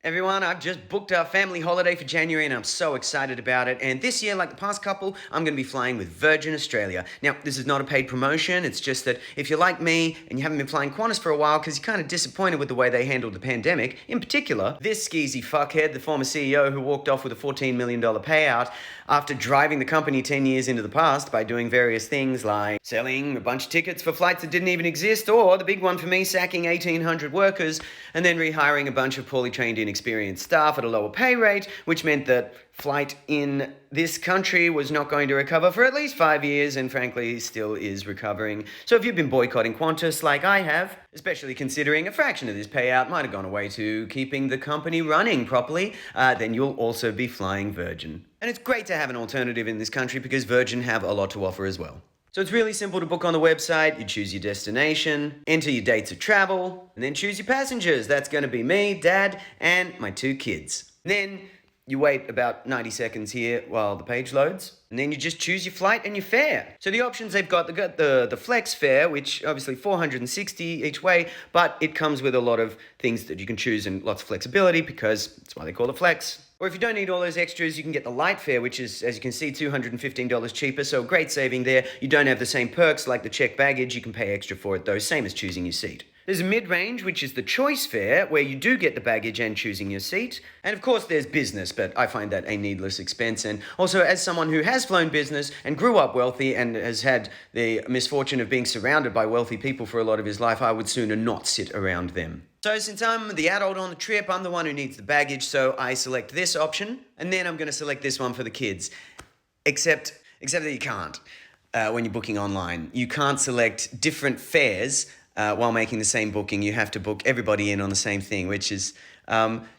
Everyone, I've just booked our family holiday for January and I'm so excited about it. And this year, like the past couple, I'm going to be flying with Virgin Australia. Now, this is not a paid promotion. It's just that if you're like me and you haven't been flying Qantas for a while because you're kind of disappointed with the way they handled the pandemic, in particular, this skeezy fuckhead, the former CEO who walked off with a $14 million payout after driving the company 10 years into the past by doing various things like selling a bunch of tickets for flights that didn't even exist, or the big one for me, sacking 1,800 workers and then rehiring a bunch of poorly trained, inexperienced staff at a lower pay rate, which meant that flight in this country was not going to recover for at least 5 years and frankly still is recovering. So if you've been boycotting Qantas like I have, especially considering a fraction of this payout might have gone away to keeping the company running properly, then you'll also be flying Virgin. And it's great to have an alternative in this country because Virgin have a lot to offer as well. So it's really simple to book on the website. You choose your destination, enter your dates of travel, and then choose your passengers. That's going to be me, Dad, and my 2 kids. Then you wait about 90 seconds here while the page loads, and then you just choose your flight and your fare. So the options they've got the flex fare, which obviously $460 each way, but it comes with a lot of things that you can choose and lots of flexibility because that's why they call it flex. Or if you don't need all those extras, you can get the light fare, which is, as you can see, $215 cheaper, so great saving there. You don't have the same perks like the checked baggage. You can pay extra for it though, same as choosing your seat. There's a mid-range, which is the choice fare, where you do get the baggage and choosing your seat. And of course, there's business, but I find that a needless expense. And also, as someone who has flown business and grew up wealthy and has had the misfortune of being surrounded by wealthy people for a lot of his life, I would sooner not sit around them. So since I'm the adult on the trip, I'm the one who needs the baggage, so I select this option, and then I'm going to select this one for the kids. Except that you can't when you're booking online. You can't select different fares while making the same booking. You have to book everybody in on the same thing, which is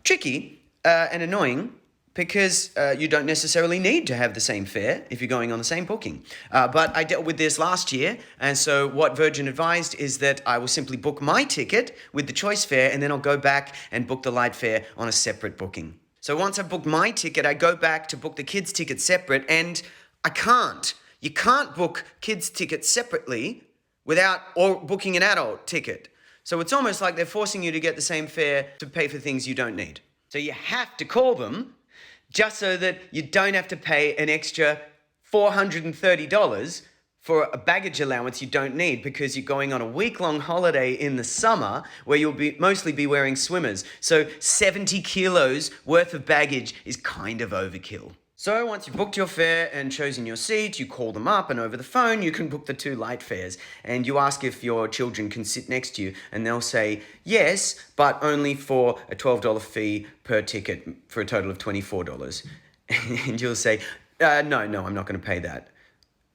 tricky and annoying because you don't necessarily need to have the same fare if you're going on the same booking. But I dealt with this last year, and so what Virgin advised is that I will simply book my ticket with the choice fare, and then I'll go back and book the light fare on a separate booking. So once I've booked my ticket, I go back to book the kids' ticket separate, and I can't. You can't book kids' tickets separately or booking an adult ticket. So it's almost like they're forcing you to get the same fare to pay for things you don't need. So you have to call them just so that you don't have to pay an extra $430 for a baggage allowance you don't need because you're going on a week-long holiday in the summer where you'll mostly be wearing swimmers. So 70 kilos worth of baggage is kind of overkill. So once you've booked your fare and chosen your seat, you call them up, and over the phone you can book the 2 light fares. And you ask if your children can sit next to you, and they'll say yes, but only for a $12 fee per ticket for a total of $24. And you'll say, no, I'm not going to pay that.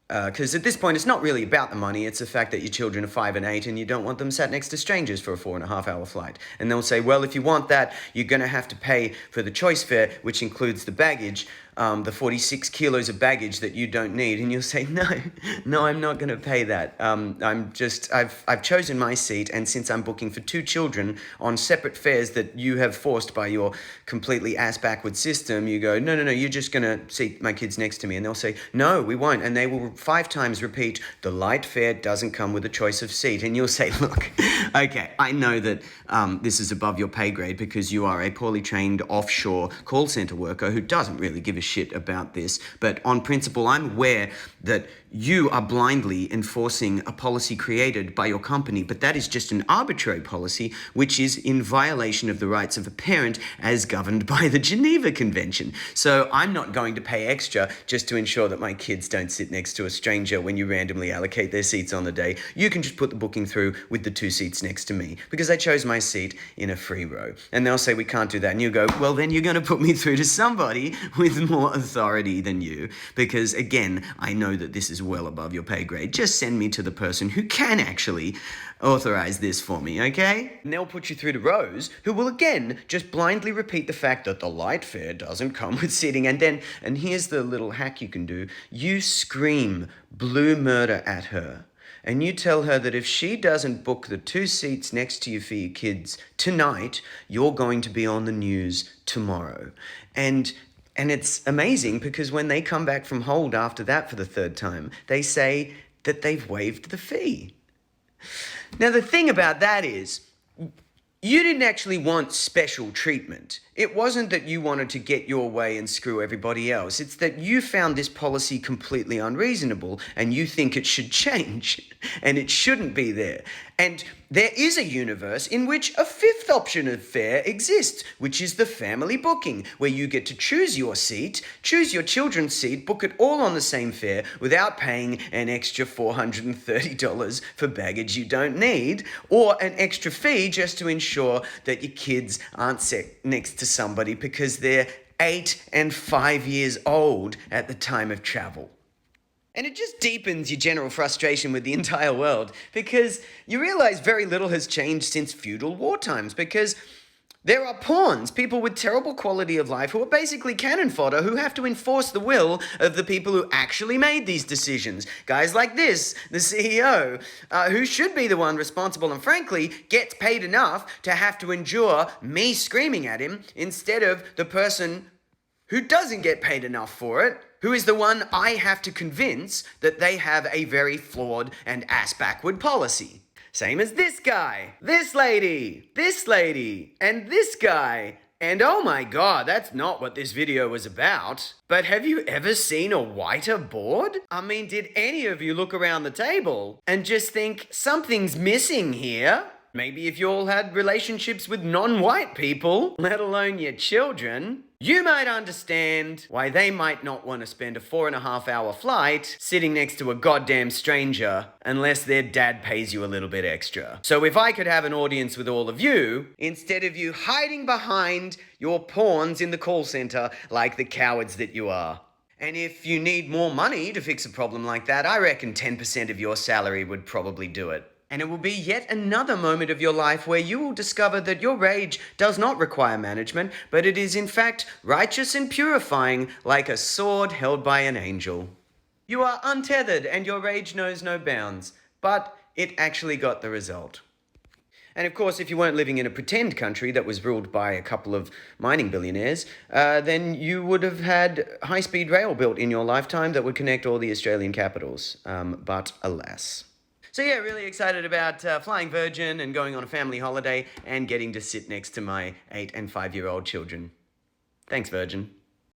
Because at this point, it's not really about the money. It's the fact that your children are 5 and 8 and you don't want them sat next to strangers for a 4.5-hour flight. And they'll say, well, if you want that, you're going to have to pay for the choice fare, which includes the baggage, the 46 kilos of baggage that you don't need. And you'll say, no, I'm not going to pay that. I've chosen my seat. And since I'm booking for 2 children on separate fares that you have forced by your completely ass-backward system, you go, no, you're just going to seat my kids next to me. And they'll say, no, we won't. And they will 5 times repeat, the light fare doesn't come with a choice of seat. And you'll say, look, okay, I know that this is above your pay grade because you are a poorly trained offshore call center worker who doesn't really give a shit about this. But on principle, I'm aware that you are blindly enforcing a policy created by your company, but that is just an arbitrary policy which is in violation of the rights of a parent as governed by the Geneva Convention. So I'm not going to pay extra just to ensure that my kids don't sit next to a stranger when you randomly allocate their seats on the day. You can just put the booking through with the 2 seats next to me because I chose my seat in a free row. And they'll say, we can't do that. And you go, well, then you're going to put me through to somebody with more authority than you because, again, I know that this is well above your pay grade. Just send me to the person who can actually authorize this for me, okay? And they'll put you through to Rose, who will again just blindly repeat the fact that the light fare doesn't come with seating. And here's the little hack you can do. You scream blue murder at her. And you tell her that if she doesn't book the 2 seats next to you for your kids tonight, you're going to be on the news tomorrow. And it's amazing because when they come back from hold after that for the 3rd time, they say that they've waived the fee. Now, the thing about that is, you didn't actually want special treatment. it wasn't that you wanted to get your way and screw everybody else. It's that you found this policy completely unreasonable and you think it should change and it shouldn't be there. And there is a universe in which a fifth option of fare exists, which is the family booking, where you get to choose your seat, choose your children's seat, book it all on the same fare without paying an extra $430 for baggage you don't need, or an extra fee just to ensure that your kids aren't set next to somebody because they're 8 and 5 years old at the time of travel. And it just deepens your general frustration with the entire world because you realize very little has changed since feudal war times because there are pawns, people with terrible quality of life who are basically cannon fodder who have to enforce the will of the people who actually made these decisions. Guys like this, the CEO, who should be the one responsible and frankly gets paid enough to have to endure me screaming at him instead of the person who doesn't get paid enough for it, who is the one I have to convince that they have a very flawed and ass-backward policy. Same as this guy, this lady, and this guy. And oh my god, that's not what this video was about. But have you ever seen a whiter board? I mean, did any of you look around the table and just think something's missing here? Maybe if you all had relationships with non-white people, let alone your children, you might understand why they might not want to spend a 4.5-hour flight sitting next to a goddamn stranger unless their dad pays you a little bit extra. So if I could have an audience with all of you, instead of you hiding behind your pawns in the call center like the cowards that you are. And if you need more money to fix a problem like that, I reckon 10% of your salary would probably do it. And it will be yet another moment of your life where you will discover that your rage does not require management, but it is in fact righteous and purifying like a sword held by an angel. You are untethered and your rage knows no bounds, but it actually got the result. And of course, if you weren't living in a pretend country that was ruled by a couple of mining billionaires, then you would have had high-speed rail built in your lifetime that would connect all the Australian capitals. But alas. So yeah, really excited about flying Virgin and going on a family holiday and getting to sit next to my 8 and 5-year-old children. Thanks, Virgin.